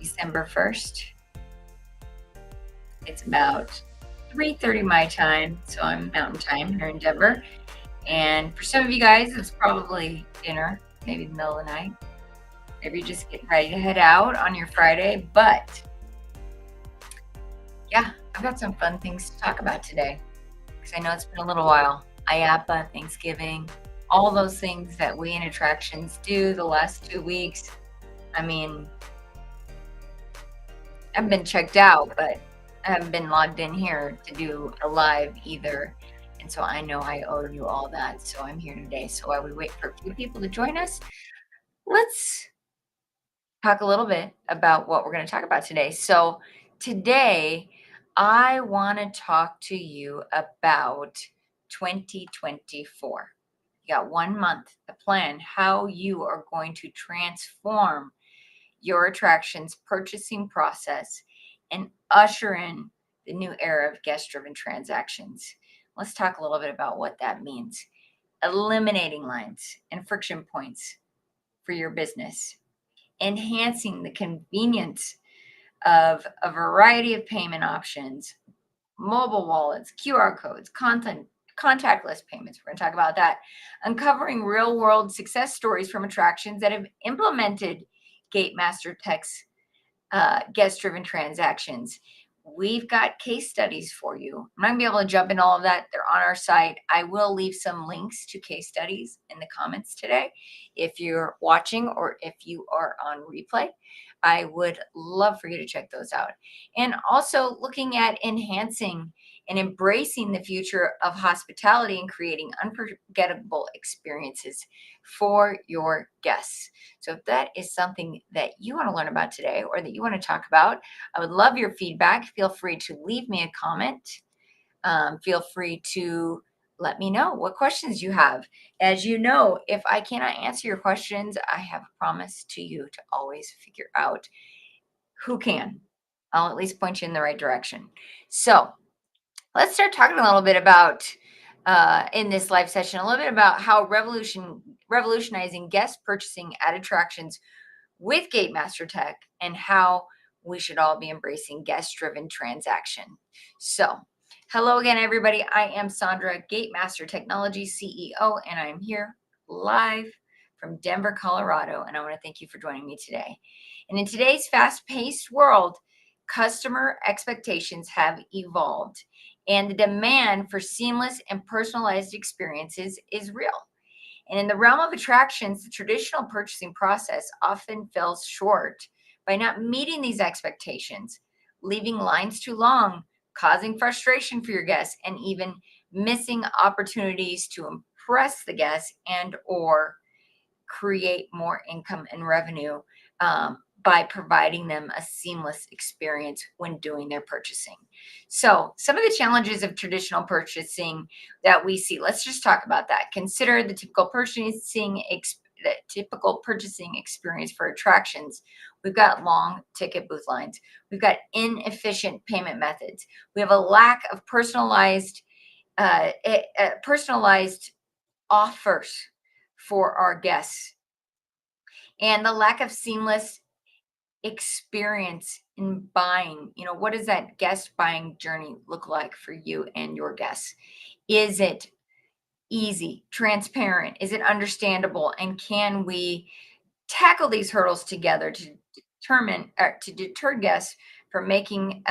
December 1st. It's about 3:30 my time, so I'm Mountain Time here in Denver. And for some of you guys, it's probably dinner, maybe the middle of the night. Maybe you're just getting ready to head out on your Friday. But yeah, I've got some fun things to talk about today because I know it's been a little while. IAPA, Thanksgiving, all those things that we in attractions do the last 2 weeks. I mean, I've been checked out, but I haven't been logged in here to do a live either. And so I know I owe you all that. So I'm here today. So while we wait for a few people to join us, let's talk a little bit about what we're going to talk about today. So today, I want to talk to you about 2024. You got 1 month to plan how you are going to transform your attractions purchasing process and usher in the new era of guest-driven transactions. Let's talk a little bit about what that means. Eliminating lines and friction points for your business, enhancing the convenience of a variety of payment options, mobile wallets, QR codes, contactless payments. We're going to talk about that. Uncovering real world success stories from attractions that have implemented Gatemaster Tech's guest driven transactions. We've got case studies for you. I'm not going to be able to jump into all of that. They're on our site. I will leave some links to case studies in the comments today. If you're watching or if you are on replay, I would love for you to check those out. And also looking at enhancing and embracing the future of hospitality and creating unforgettable experiences for your guests. So if that is something that you want to learn about today or that you want to talk about, I would love your feedback. Feel free to leave me a comment. Feel free to let me know what questions you have. As you know, if I cannot answer your questions, I have a promise to you to always figure out who can. I'll at least point you in the right direction. So let's start talking a little bit about in this live session, a little bit about how revolutionizing guest purchasing at attractions with Gatemaster Tech and how we should all be embracing guest-driven transaction. So hello again, everybody. I am Sondra, Gatemaster Technology CEO, and I'm here live from Denver, Colorado, and I want to thank you for joining me today. And in today's fast-paced world, customer expectations have evolved, and the demand for seamless and personalized experiences is real. And in the realm of attractions, the traditional purchasing process often falls short by not meeting these expectations, leaving lines too long, causing frustration for your guests, and even missing opportunities to impress the guests and or create more income and revenue by providing them a seamless experience when doing their purchasing. So some of the challenges of traditional purchasing that we see, let's just talk about that. Consider the typical purchasing experience for attractions. We've got long ticket booth lines. We've got inefficient payment methods. We have a lack of personalized offers for our guests, and the lack of seamless experience in buying. What does that guest buying journey look like for you and your guests? Is it easy, transparent? Is it understandable? And can we tackle these hurdles together to deter guests from making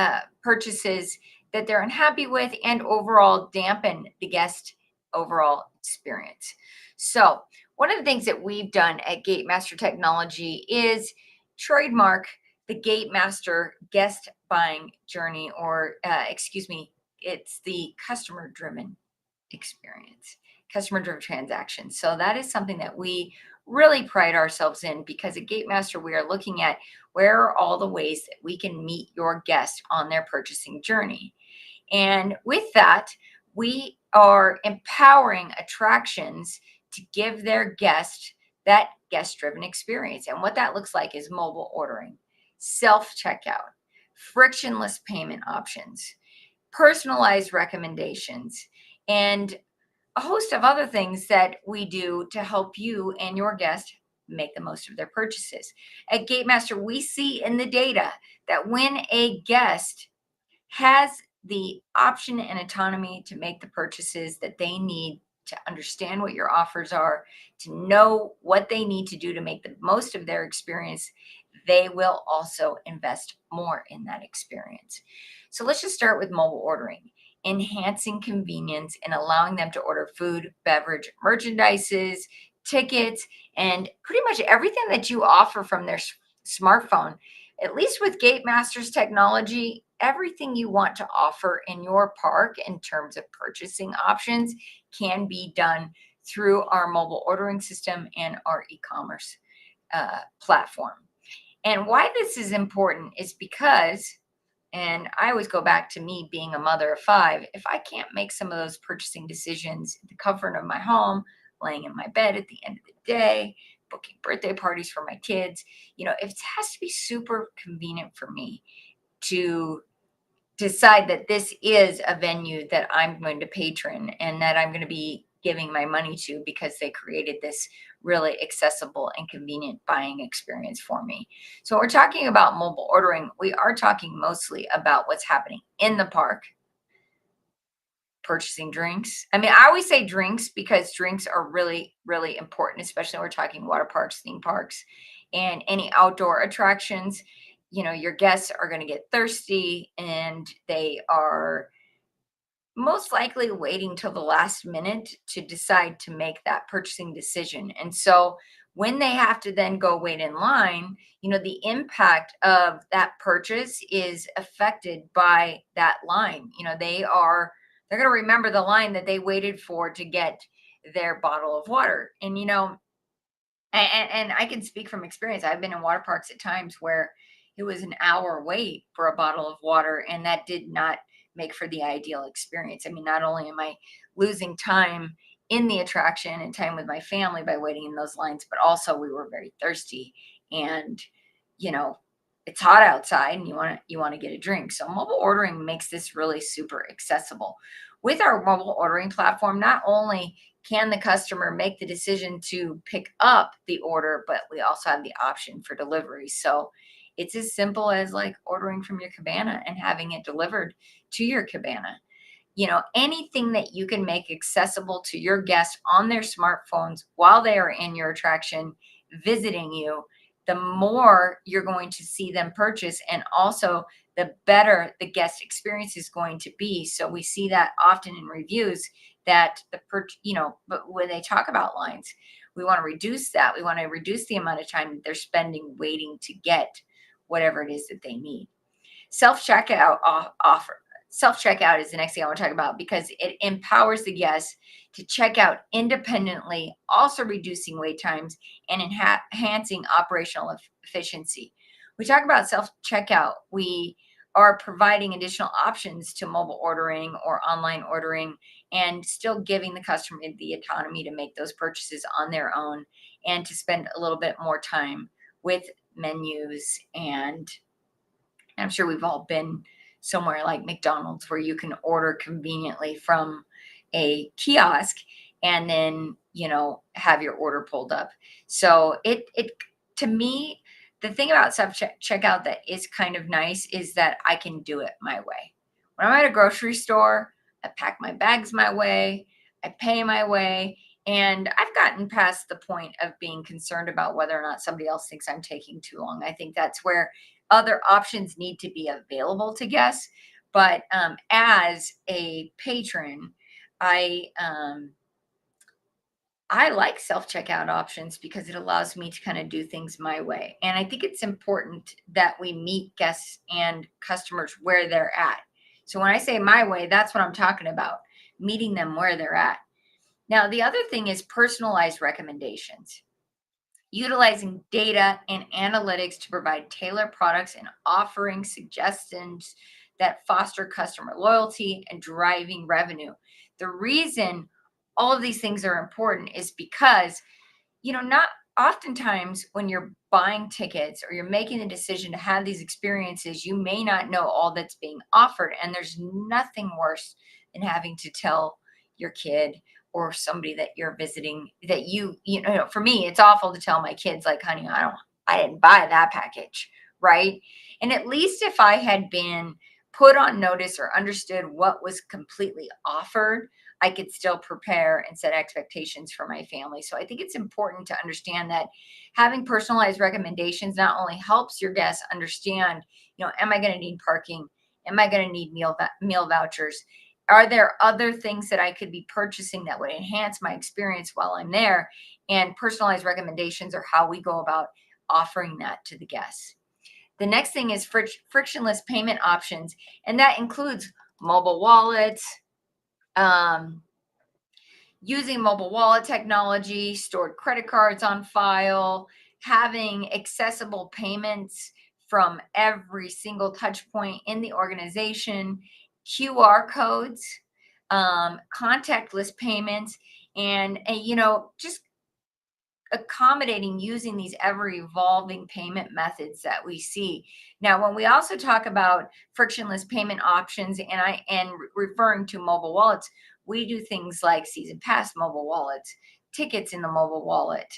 purchases that they're unhappy with and overall dampen the guest overall experience? So one of the things that we've done at Gatemaster Technology is trademark the Gatemaster guest buying journey, or it's the customer-driven experience, customer-driven transactions. So that is something that we really pride ourselves in, because at Gatemaster, we are looking at where are all the ways that we can meet your guest on their purchasing journey. And with that, we are empowering attractions to give their guest that guest-driven experience. And what that looks like is mobile ordering, self-checkout, frictionless payment options, personalized recommendations, and a host of other things that we do to help you and your guest make the most of their purchases. At Gatemaster, we see in the data that when a guest has the option and autonomy to make the purchases that they need, to understand what your offers are, to know what they need to do to make the most of their experience, they will also invest more in that experience. So let's just start with mobile ordering, enhancing convenience and allowing them to order food, beverage, merchandises, tickets, and pretty much everything that you offer from their smartphone. At least with Gatemaster's technology, everything you want to offer in your park in terms of purchasing options can be done through our mobile ordering system and our e-commerce platform. And why this is important is because, and I always go back to me being a mother of five, if I can't make some of those purchasing decisions in the comfort of my home, laying in my bed at the end of the day, booking birthday parties for my kids, if it has to be super convenient for me to decide that this is a venue that I'm going to patron and that I'm going to be giving my money to because they created this really accessible and convenient buying experience for me. So we're talking about mobile ordering. We are talking mostly about what's happening in the park, purchasing drinks. I mean, I always say drinks because drinks are really, really important, especially when we're talking water parks, theme parks, and any outdoor attractions. Your guests are going to get thirsty and they are most likely waiting till the last minute to decide to make that purchasing decision. And so when they have to then go wait in line, the impact of that purchase is affected by that line. They're going to remember the line that they waited for to get their bottle of water. And I can speak from experience. I've been in water parks at times where it was an hour wait for a bottle of water, and that did not make for the ideal experience. I mean, not only am I losing time in the attraction and time with my family by waiting in those lines, but also we were very thirsty, and you know, it's hot outside and you want to get a drink. So mobile ordering makes this really super accessible. With our mobile ordering platform, not only can the customer make the decision to pick up the order, but we also have the option for delivery. So it's as simple as like ordering from your cabana and having it delivered to your cabana. Anything that you can make accessible to your guests on their smartphones while they are in your attraction visiting you, the more you're going to see them purchase, and also the better the guest experience is going to be. So we see that often in reviews that but when they talk about lines, we want to reduce that. We want to reduce the amount of time that they're spending waiting to get whatever it is that they need. Self-checkout offer. Self-checkout is the next thing I want to talk about because it empowers the guests to check out independently, also reducing wait times and enhancing operational efficiency. We talk about self-checkout. We are providing additional options to mobile ordering or online ordering and still giving the customer the autonomy to make those purchases on their own and to spend a little bit more time with menus. And I'm sure we've all been somewhere like McDonald's where you can order conveniently from a kiosk and then, have your order pulled up. So it to me, the thing about self checkout that is kind of nice is that I can do it my way. When I'm at a grocery store, I pack my bags my way, I pay my way, and I've gotten past the point of being concerned about whether or not somebody else thinks I'm taking too long. I think that's where other options need to be available to guests. But as a patron, I I like self checkout options because it allows me to kind of do things my way. And I think it's important that we meet guests and customers where they're at. So when I say my way, that's what I'm talking about, meeting them where they're at. Now, the other thing is personalized recommendations, utilizing data and analytics to provide tailored products and offering suggestions that foster customer loyalty and driving revenue. The reason all of these things are important is because, not oftentimes when you're buying tickets or you're making a decision to have these experiences, you may not know all that's being offered. And there's nothing worse than having to tell your kid or somebody that you're visiting that for me, it's awful to tell my kids, like, honey, I didn't buy that package, right? And at least if I had been put on notice or understood what was completely offered, I could still prepare and set expectations for my family. So I think it's important to understand that having personalized recommendations not only helps your guests understand, am I going to need parking? Am I going to need meal vouchers? Are there other things that I could be purchasing that would enhance my experience while I'm there? And personalized recommendations are how we go about offering that to the guests. The next thing is frictionless payment options, and that includes mobile wallets, um, using mobile wallet technology, stored credit cards on file, having accessible payments from every single touch point in the organization, QR codes, contactless payments, and just accommodating using these ever evolving payment methods that we see. Now, when we also talk about frictionless payment options and referring to mobile wallets, we do things like season pass mobile wallets, tickets in the mobile wallet,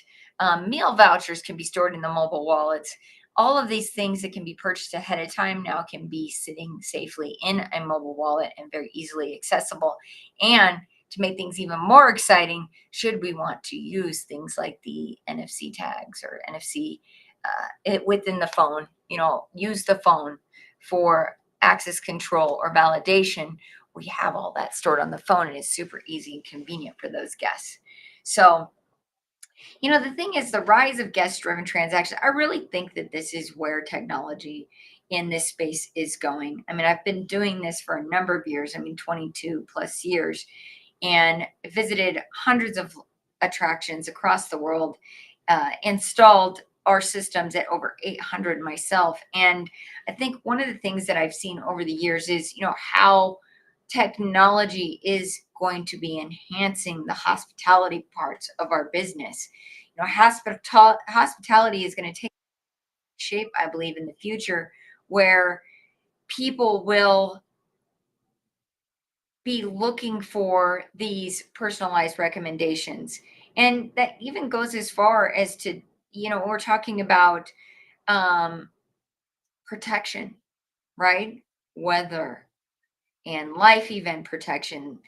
meal vouchers can be stored in the mobile wallets. All of these things that can be purchased ahead of time now can be sitting safely in a mobile wallet and very easily accessible. And to make things even more exciting, should we want to use things like the NFC tags or NFC it within the phone, use the phone for access control or validation, we have all that stored on the phone and it's super easy and convenient for those guests. So, the thing is, the rise of guest driven transactions, I really think that this is where technology in this space is going. I mean, I've been doing this for a number of years, 22 plus years, and visited hundreds of attractions across the world, installed our systems at over 800 myself. And I think one of the things that I've seen over the years is, how technology is going to be enhancing the hospitality parts of our business. Hospitality is going to take shape, I believe, in the future, where people will be looking for these personalized recommendations. And that even goes as far as to, we're talking about um, protection, right? Weather and life event protection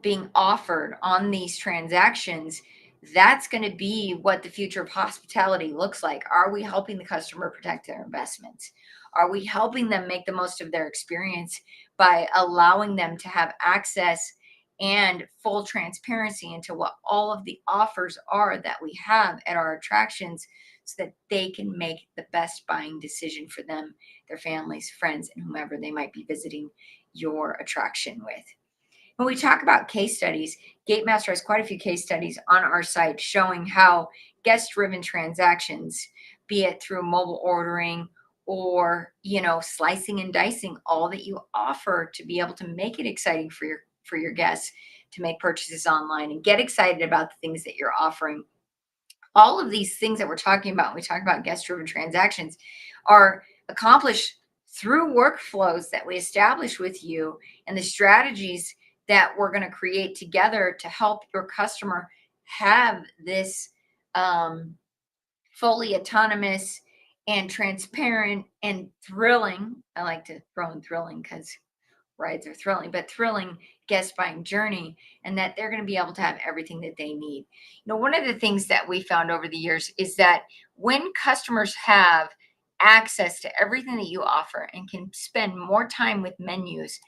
being offered on these transactions. That's going to be what the future of hospitality looks like. Are we helping the customer protect their investments? Are we helping them make the most of their experience by allowing them to have access and full transparency into what all of the offers are that we have at our attractions so that they can make the best buying decision for them, their families, friends, and whomever they might be visiting your attraction with? When we talk about case studies, Gatemaster has quite a few case studies on our site showing how guest driven transactions, be it through mobile ordering or, slicing and dicing all that you offer to be able to make it exciting for your guests to make purchases online and get excited about the things that you're offering. All of these things that we're talking about when we talk about guest driven transactions are accomplished through workflows that we establish with you and the strategies that we're going to create together to help your customer have this fully autonomous and transparent and thrilling. I like to throw in thrilling because rides are thrilling, but thrilling guest buying journey, and that they're going to be able to have everything that they need. One of the things that we found over the years is that when customers have access to everything that you offer and can spend more time with menus,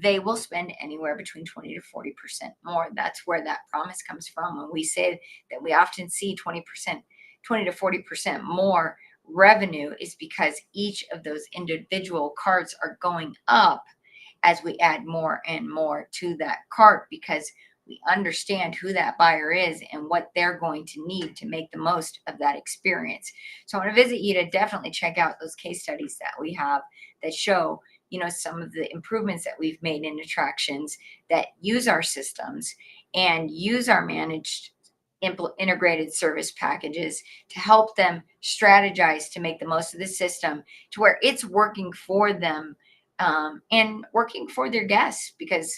they will spend anywhere between 20 to 40% more. That's where that promise comes from. When we say that we often see 20%, 20 to 40% more revenue, is because each of those individual carts are going up as we add more and more to that cart, because we understand who that buyer is and what they're going to need to make the most of that experience. So I want to visit you to definitely check out those case studies that we have that show, some of the improvements that we've made in attractions that use our systems and use our managed integrated service packages to help them strategize to make the most of the system to where it's working for them, and working for their guests, because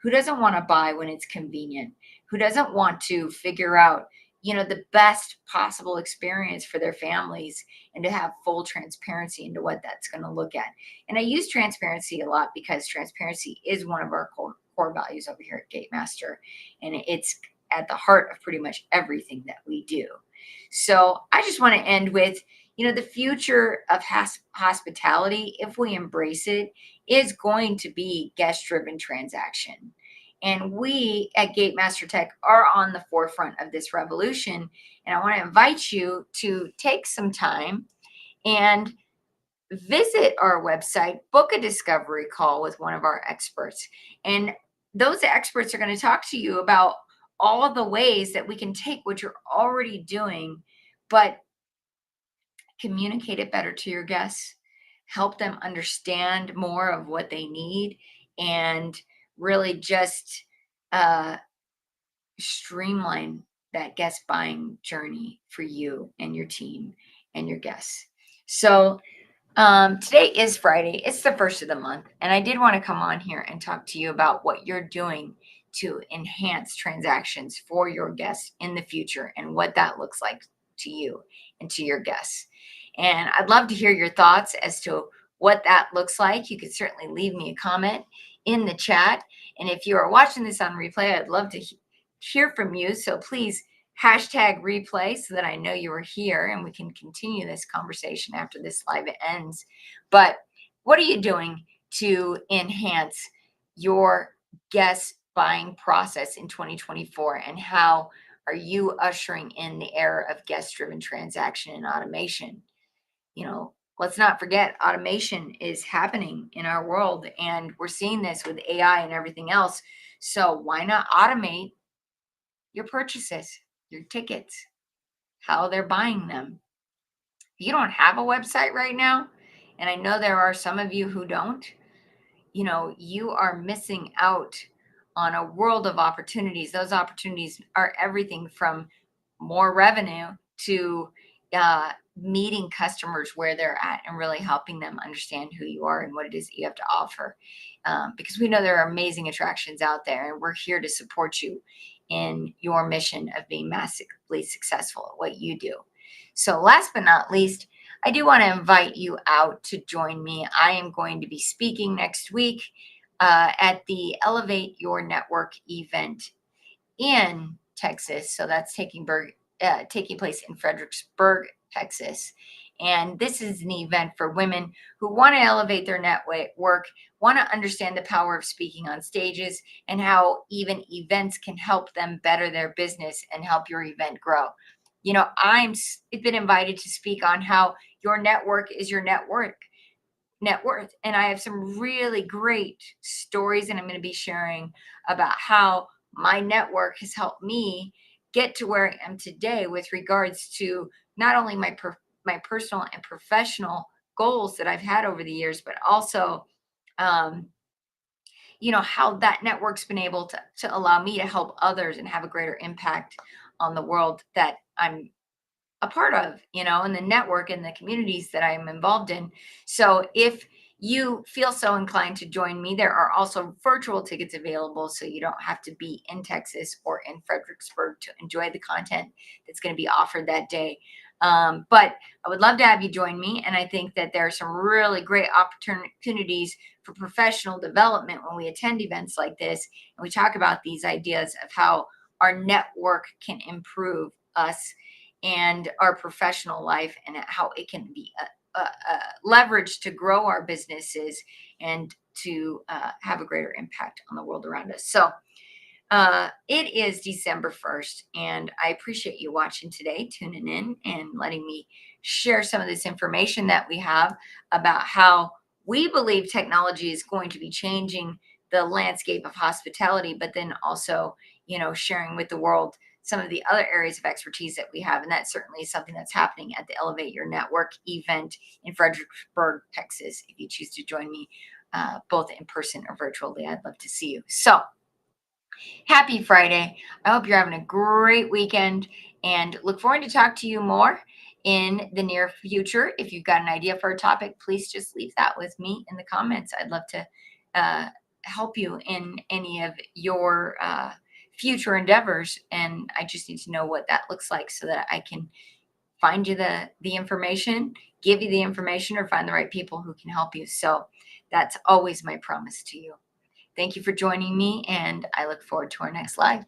who doesn't want to buy when it's convenient? who doesn't want to figure out, the best possible experience for their families and to have full transparency into what that's going to look at. And I use transparency a lot because transparency is one of our core values over here at Gatemaster. And it's at the heart of pretty much everything that we do. So I just want to end with, the future of hospitality, if we embrace it, is going to be guest driven transaction. And we at Gatemaster Tech are on the forefront of this revolution. And I want to invite you to take some time and visit our website, book a discovery call with one of our experts. And those experts are going to talk to you about all of the ways that we can take what you're already doing, but communicate it better to your guests, help them understand more of what they need, and really just uh, streamline that guest buying journey for you and your team and your guests. So, today is Friday. It's the first of the month. And I did want to come on here and talk to you about what you're doing to enhance transactions for your guests in the future and what that looks like to you and to your guests. And I'd love to hear your thoughts as to what that looks like. You could certainly leave me a comment in the chat. And if you are watching this on replay, I'd love to hear from you. So please hashtag replay so that I know you were here and we can continue this conversation after this live ends. But what are you doing to enhance your guest buying process in 2024? And how are you ushering in the era of guest driven transaction and automation? Let's not forget automation is happening in our world, and we're seeing this with AI and everything else. So why not automate your purchases, your tickets, how they're buying them? If you don't have a website right now, and I know there are some of you who don't, you are missing out on a world of opportunities. Those opportunities are everything from more revenue to meeting customers where they're at and really helping them understand who you are and what it is that you have to offer. Because we know there are amazing attractions out there, and we're here to support you in your mission of being massively successful at what you do. So, last but not least, I do want to invite you out to join me. I am going to be speaking next week at the Elevate Your Network event in Texas. So that's taking place in Fredericksburg, Texas. And this is an event for women who want to elevate their network, want to understand the power of speaking on stages, and how even events can help them better their business and help your event grow. I've been invited to speak on how your network is your net worth. And I have some really great stories, and I'm going to be sharing about how my network has helped me get to where I am today with regards to not only my personal and professional goals that I've had over the years, but also, um, how that network's been able to allow me to help others and have a greater impact on the world that I'm a part of, and the network and the communities that I'm involved in. So if you feel so inclined to join me, there are also virtual tickets available, so you don't have to be in Texas or in Fredericksburg to enjoy the content that's going to be offered that day. But I would love to have you join me. And I think that there are some really great opportunities for professional development when we attend events like this. And we talk about these ideas of how our network can improve us and our professional life, and how it can be leveraged to grow our businesses and to have a greater impact on the world around us. So it is December 1st, and I appreciate you watching today, tuning in, and letting me share some of this information that we have about how we believe technology is going to be changing the landscape of hospitality, but then also, sharing with the world some of the other areas of expertise that we have. And that certainly is something that's happening at the Elevate Your Network event in Fredericksburg, Texas. If you choose to join me, both in person or virtually, I'd love to see you. So, happy Friday. I hope you're having a great weekend, and look forward to talk to you more in the near future. If you've got an idea for a topic, please just leave that with me in the comments. I'd love to help you in any of your future endeavors, and I just need to know what that looks like so that I can find you the information, give you the information, or find the right people who can help you. So that's always my promise to you. Thank you for joining me, and I look forward to our next live.